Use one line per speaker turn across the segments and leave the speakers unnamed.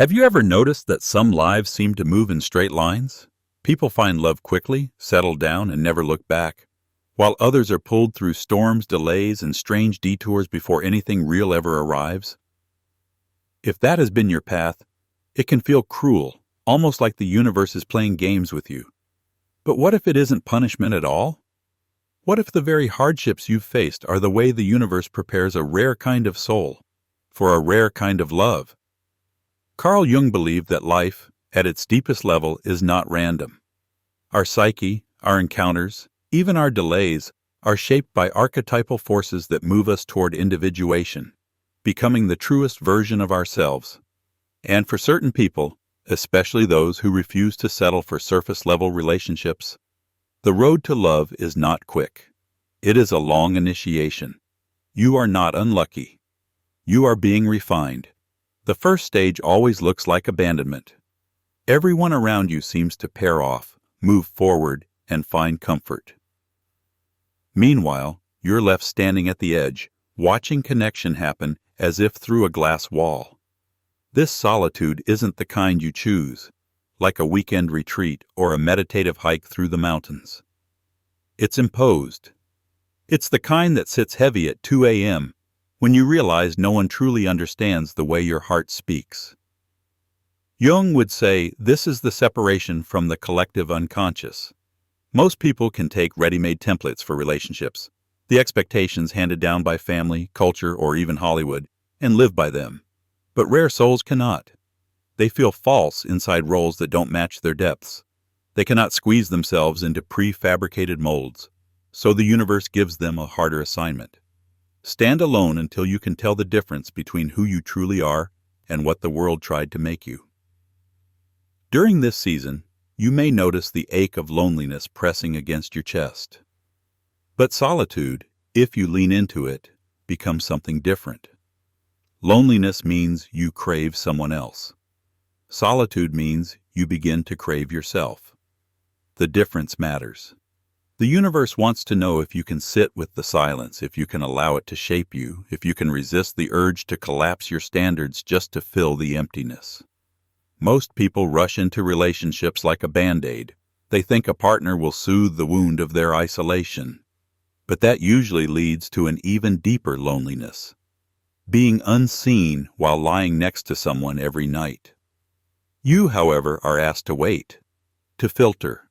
Have you ever noticed that some lives seem to move in straight lines? People find love quickly, settle down, and never look back, while others are pulled through storms, delays, and strange detours before anything real ever arrives. If that has been your path, it can feel cruel, almost like the universe is playing games with you. But what if it isn't punishment at all? What if the very hardships you've faced are the way the universe prepares a rare kind of soul, for a rare kind of love? Carl Jung believed that life, at its deepest level, is not random. Our psyche, our encounters, even our delays, are shaped by archetypal forces that move us toward individuation, becoming the truest version of ourselves. And for certain people, especially those who refuse to settle for surface-level relationships, the road to love is not quick. It is a long initiation. You are not unlucky. You are being refined. The first stage always looks like abandonment. Everyone around you seems to pair off, move forward, and find comfort. Meanwhile, you're left standing at the edge, watching connection happen as if through a glass wall. This solitude isn't the kind you choose, like a weekend retreat or a meditative hike through the mountains. It's imposed. It's the kind that sits heavy at 2 a.m. when you realize no one truly understands the way your heart speaks. Jung would say this is the separation from the collective unconscious. Most people can take ready-made templates for relationships, the expectations handed down by family, culture, or even Hollywood, and live by them. But rare souls cannot. They feel false inside roles that don't match their depths. They cannot squeeze themselves into prefabricated molds, so the universe gives them a harder assignment. Stand alone until you can tell the difference between who you truly are and what the world tried to make you. During this season, you may notice the ache of loneliness pressing against your chest. But solitude, if you lean into it, becomes something different. Loneliness means you crave someone else. Solitude means you begin to crave yourself. The difference matters. The universe wants to know if you can sit with the silence, if you can allow it to shape you, if you can resist the urge to collapse your standards just to fill the emptiness. Most people rush into relationships like a Band-Aid. They think a partner will soothe the wound of their isolation. But that usually leads to an even deeper loneliness. Being unseen while lying next to someone every night. You, however, are asked to wait, to filter,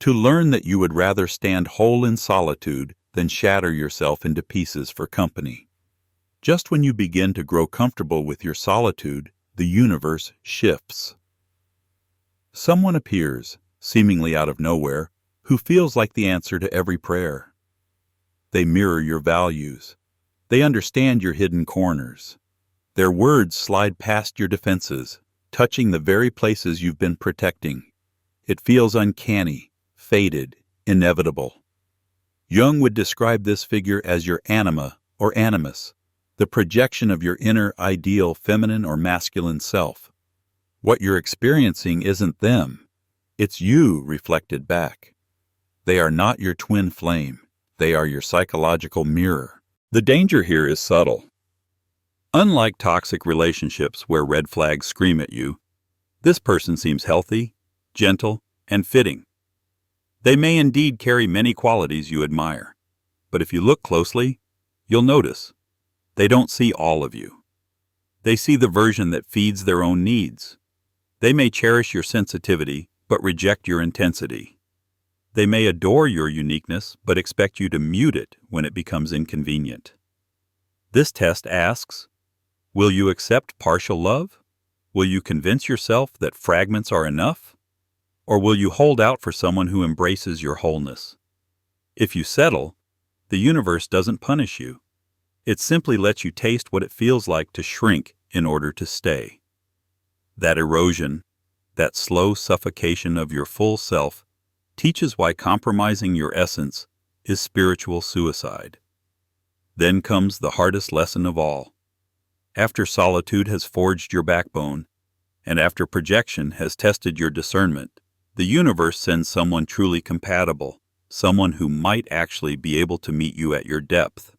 to learn that you would rather stand whole in solitude than shatter yourself into pieces for company. Just when you begin to grow comfortable with your solitude, the universe shifts. Someone appears, seemingly out of nowhere, who feels like the answer to every prayer. They mirror your values. They understand your hidden corners. Their words slide past your defenses, touching the very places you've been protecting. It feels uncanny, fated, inevitable. Jung would describe this figure as your anima or animus, the projection of your inner ideal feminine or masculine self. What you're experiencing isn't them. It's you reflected back. They are not your twin flame. They are your psychological mirror. The danger here is subtle. Unlike toxic relationships where red flags scream at you, this person seems healthy, gentle, and fitting. They may indeed carry many qualities you admire, but if you look closely, you'll notice they don't see all of you. They see the version that feeds their own needs. They may cherish your sensitivity, but reject your intensity. They may adore your uniqueness, but expect you to mute it when it becomes inconvenient. This test asks, will you accept partial love? Will you convince yourself that fragments are enough? Or will you hold out for someone who embraces your wholeness? If you settle, the universe doesn't punish you. It simply lets you taste what it feels like to shrink in order to stay. That erosion, that slow suffocation of your full self, teaches why compromising your essence is spiritual suicide. Then comes the hardest lesson of all. After solitude has forged your backbone, and after projection has tested your discernment, the universe sends someone truly compatible, someone who might actually be able to meet you at your depth.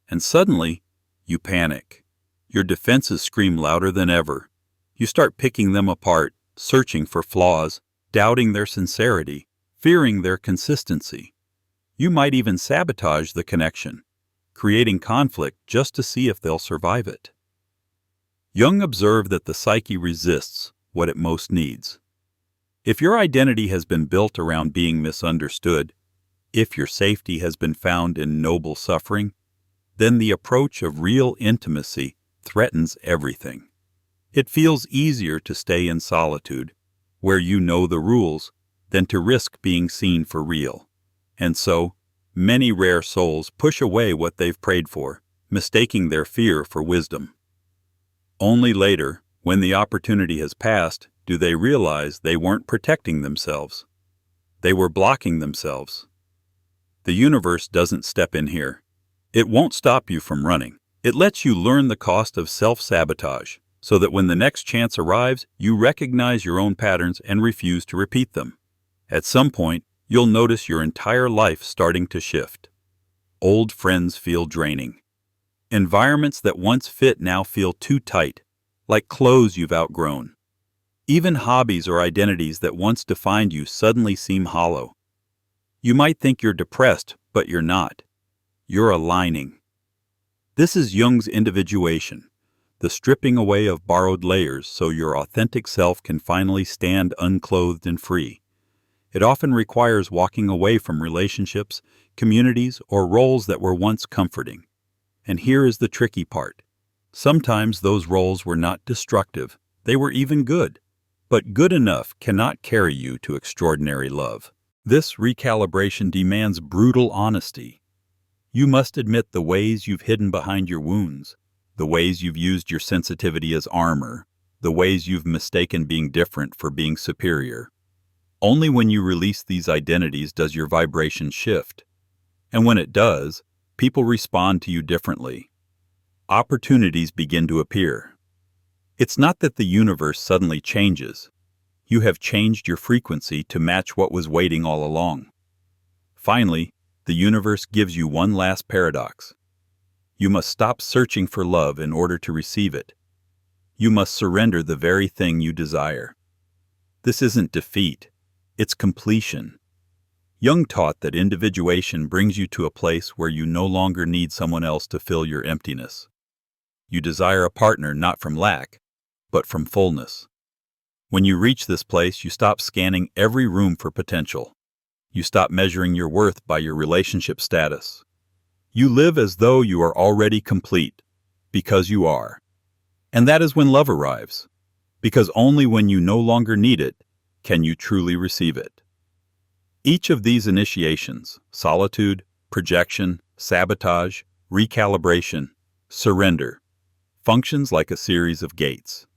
And suddenly, you panic. Your defenses scream louder than ever. You start picking them apart, searching for flaws, doubting their sincerity, fearing their consistency. You might even sabotage the connection, creating conflict just to see if they'll survive it. Jung observed that the psyche resists what it most needs. If your identity has been built around being misunderstood, if your safety has been found in noble suffering, then the approach of real intimacy threatens everything. It feels easier to stay in solitude, where you know the rules, than to risk being seen for real. And so, many rare souls push away what they've prayed for, mistaking their fear for wisdom. Only later, when the opportunity has passed, do they realize they weren't protecting themselves. They were blocking themselves. The universe doesn't step in here. It won't stop you from running. It lets you learn the cost of self-sabotage, so that when the next chance arrives, you recognize your own patterns and refuse to repeat them. At some point, you'll notice your entire life starting to shift. Old friends feel draining. Environments that once fit now feel too tight, like clothes you've outgrown. Even hobbies or identities that once defined you suddenly seem hollow. You might think you're depressed, but you're not. You're aligning. This is Jung's individuation, the stripping away of borrowed layers so your authentic self can finally stand unclothed and free. It often requires walking away from relationships, communities, or roles that were once comforting. And here is the tricky part. Sometimes those roles were not destructive, they were even good. But good enough cannot carry you to extraordinary love. This recalibration demands brutal honesty. You must admit the ways you've hidden behind your wounds, the ways you've used your sensitivity as armor, the ways you've mistaken being different for being superior. Only when you release these identities does your vibration shift. And when it does, people respond to you differently. Opportunities begin to appear. It's not that the universe suddenly changes. You have changed your frequency to match what was waiting all along. Finally, the universe gives you one last paradox. You must stop searching for love in order to receive it. You must surrender the very thing you desire. This isn't defeat, it's completion. Jung taught that individuation brings you to a place where you no longer need someone else to fill your emptiness. You desire a partner not from lack, but from fullness. When you reach this place, you stop scanning every room for potential. You stop measuring your worth by your relationship status. You live as though you are already complete, because you are. And that is when love arrives, because only when you no longer need it can you truly receive it. Each of these initiations, solitude, projection, sabotage, recalibration, surrender, functions like a series of gates.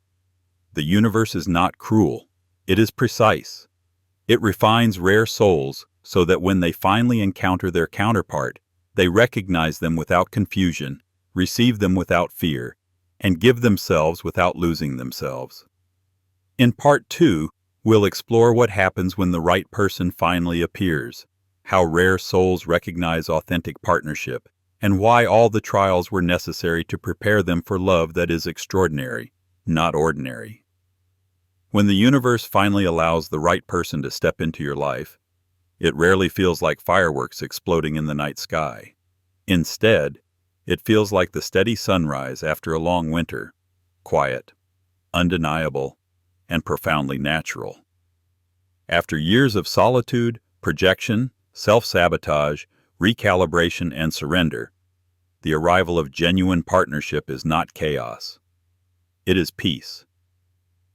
The universe is not cruel, it is precise. It refines rare souls so that when they finally encounter their counterpart, they recognize them without confusion, receive them without fear, and give themselves without losing themselves. In Part 2, we'll explore what happens when the right person finally appears, how rare souls recognize authentic partnership, and why all the trials were necessary to prepare them for love that is extraordinary, not ordinary. When the universe finally allows the right person to step into your life, it rarely feels like fireworks exploding in the night sky. Instead, it feels like the steady sunrise after a long winter, quiet, undeniable, and profoundly natural. After years of solitude, projection, self-sabotage, recalibration, and surrender, the arrival of genuine partnership is not chaos. It is peace.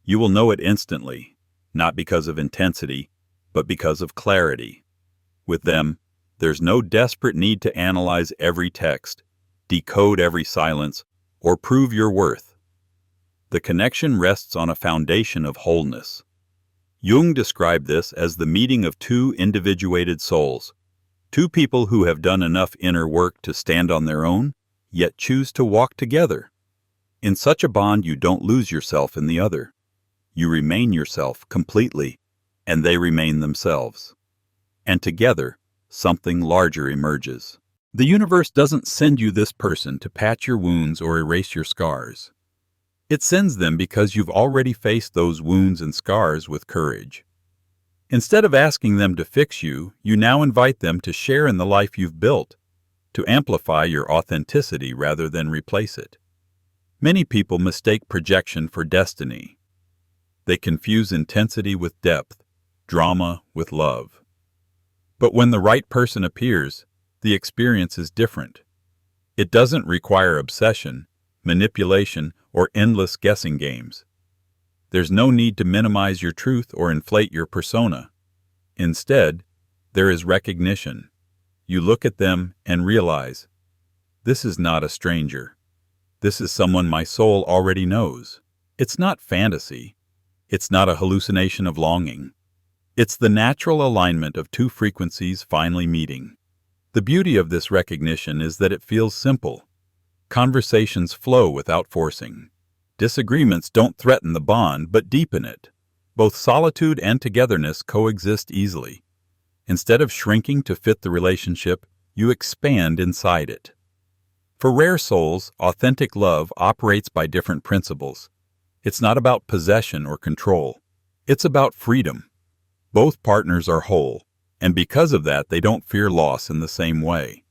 You will know it instantly, not because of intensity, but because of clarity. With them, there's no desperate need to analyze every text, decode every silence, or prove your worth. The connection rests on a foundation of wholeness. Jung described this as the meeting of two individuated souls, two people who have done enough inner work to stand on their own, yet choose to walk together. In such a bond, you don't lose yourself in the other. You remain yourself completely, and they remain themselves. And together, something larger emerges. The universe doesn't send you this person to patch your wounds or erase your scars. It sends them because you've already faced those wounds and scars with courage. Instead of asking them to fix you, you now invite them to share in the life you've built, to amplify your authenticity rather than replace it. Many people mistake projection for destiny. They confuse intensity with depth, drama with love. But when the right person appears, the experience is different. It doesn't require obsession, manipulation, or endless guessing games. There's no need to minimize your truth or inflate your persona. Instead, there is recognition. You look at them and realize, this is not a stranger. This is someone my soul already knows. It's not fantasy. It's not a hallucination of longing. It's the natural alignment of two frequencies finally meeting. The beauty of this recognition is that it feels simple. Conversations flow without forcing. Disagreements don't threaten the bond, but deepen it. Both solitude and togetherness coexist easily. Instead of shrinking to fit the relationship, you expand inside it. For rare souls, authentic love operates by different principles. It's not about possession or control. It's about freedom. Both partners are whole, and because of that, they don't fear loss in the same way.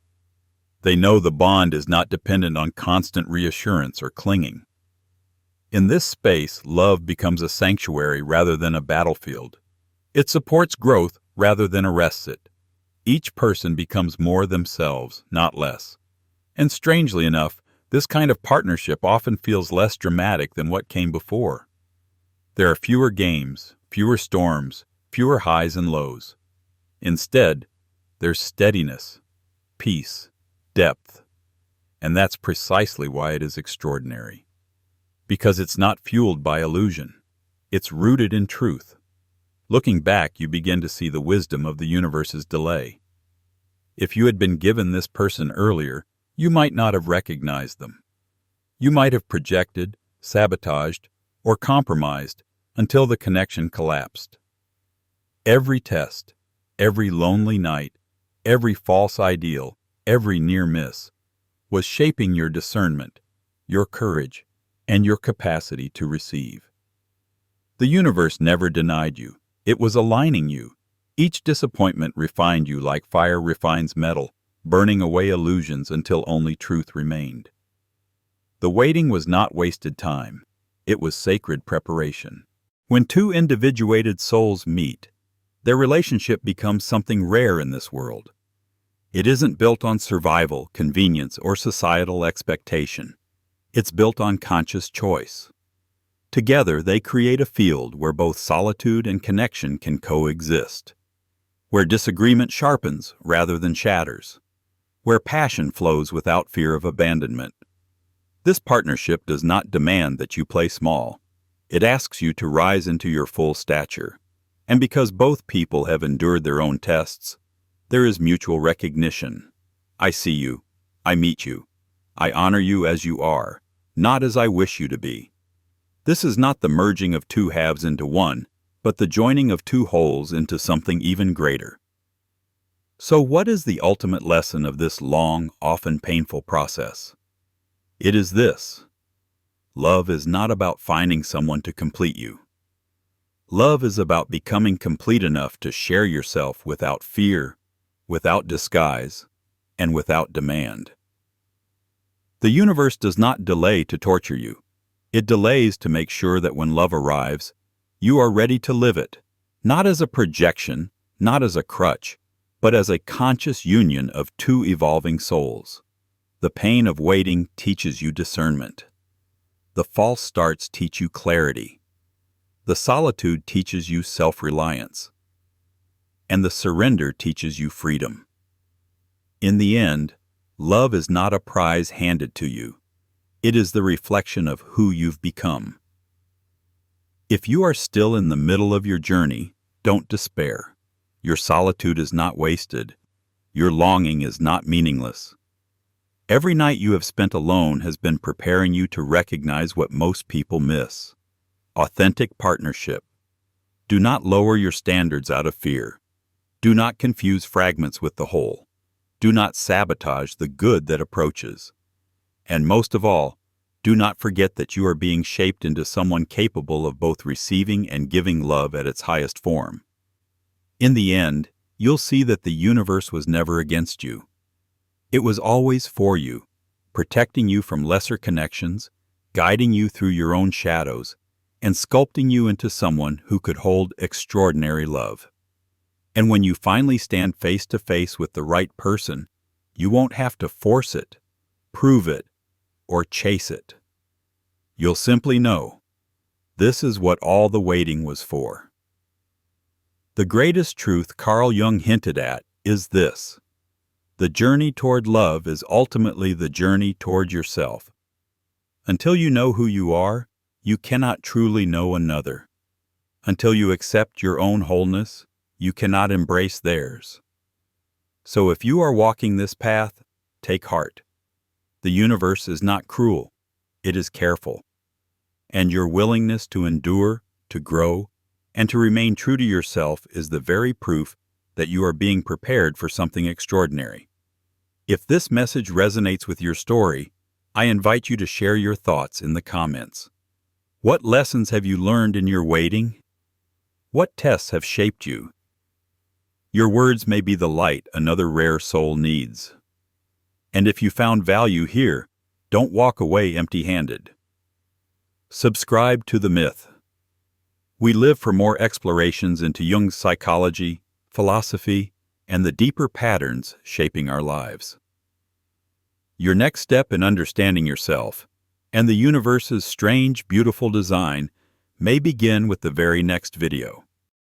They know the bond is not dependent on constant reassurance or clinging. In this space, love becomes a sanctuary rather than a battlefield. It supports growth rather than arrests it. Each person becomes more themselves, not less. And strangely enough, this kind of partnership often feels less dramatic than what came before. There are fewer games, fewer storms, fewer highs and lows. Instead, there's steadiness, peace, depth. And that's precisely why it is extraordinary. Because it's not fueled by illusion. It's rooted in truth. Looking back, you begin to see the wisdom of the universe's delay. If you had been given this person earlier, you might not have recognized them. You might have projected, sabotaged, or compromised until the connection collapsed. Every test, every lonely night, every false ideal, every near miss was shaping your discernment, your courage, and your capacity to receive. The universe never denied you. It was aligning you. Each disappointment refined you like fire refines metal, burning away illusions until only truth remained. The waiting was not wasted time. It was sacred preparation. When two individuated souls meet, their relationship becomes something rare in this world. It isn't built on survival, convenience, or societal expectation. It's built on conscious choice. Together, they create a field where both solitude and connection can coexist, where disagreement sharpens rather than shatters, where passion flows without fear of abandonment. This partnership does not demand that you play small. It asks you to rise into your full stature. And because both people have endured their own tests, there is mutual recognition. I see you. I meet you. I honor you as you are, not as I wish you to be. This is not the merging of two halves into one, but the joining of two wholes into something even greater. So what is the ultimate lesson of this long, often painful process? It is this: love is not about finding someone to complete you. Love is about becoming complete enough to share yourself without fear, without disguise, and without demand. The universe does not delay to torture you. It delays to make sure that when love arrives, you are ready to live it, not as a projection, not as a crutch, but as a conscious union of two evolving souls. The pain of waiting teaches you discernment. The false starts teach you clarity. The solitude teaches you self-reliance. And the surrender teaches you freedom. In the end, love is not a prize handed to you. It is the reflection of who you've become. If you are still in the middle of your journey, don't despair. Your solitude is not wasted. Your longing is not meaningless. Every night you have spent alone has been preparing you to recognize what most people miss: authentic partnership. Do not lower your standards out of fear. Do not confuse fragments with the whole. Do not sabotage the good that approaches. And most of all, Do not forget that you are being shaped into someone capable of both receiving and giving love at its highest form. In the end, you'll see that the universe was never against you. It was always for you, protecting you from lesser connections, guiding you through your own shadows, and sculpting you into someone who could hold extraordinary love. And when you finally stand face to face with the right person, you won't have to force it, prove it, or chase it. You'll simply know, this is what all the waiting was for. The greatest truth Carl Jung hinted at is this: the journey toward love is ultimately the journey toward yourself. Until you know who you are, you cannot truly know another. Until you accept your own wholeness, you cannot embrace theirs. So if you are walking this path, take heart. The universe is not cruel, it is careful. And your willingness to endure, to grow, and to remain true to yourself is the very proof that you are being prepared for something extraordinary. If this message resonates with your story, I invite you to share your thoughts in the comments. What lessons have you learned in your waiting? What tests have shaped you? Your words may be the light another rare soul needs. And if you found value here, don't walk away empty-handed. Subscribe to The Myth. We live for more explorations into Jung's psychology, philosophy, and the deeper patterns shaping our lives. Your next step in understanding yourself and the universe's strange, beautiful design may begin with the very next video.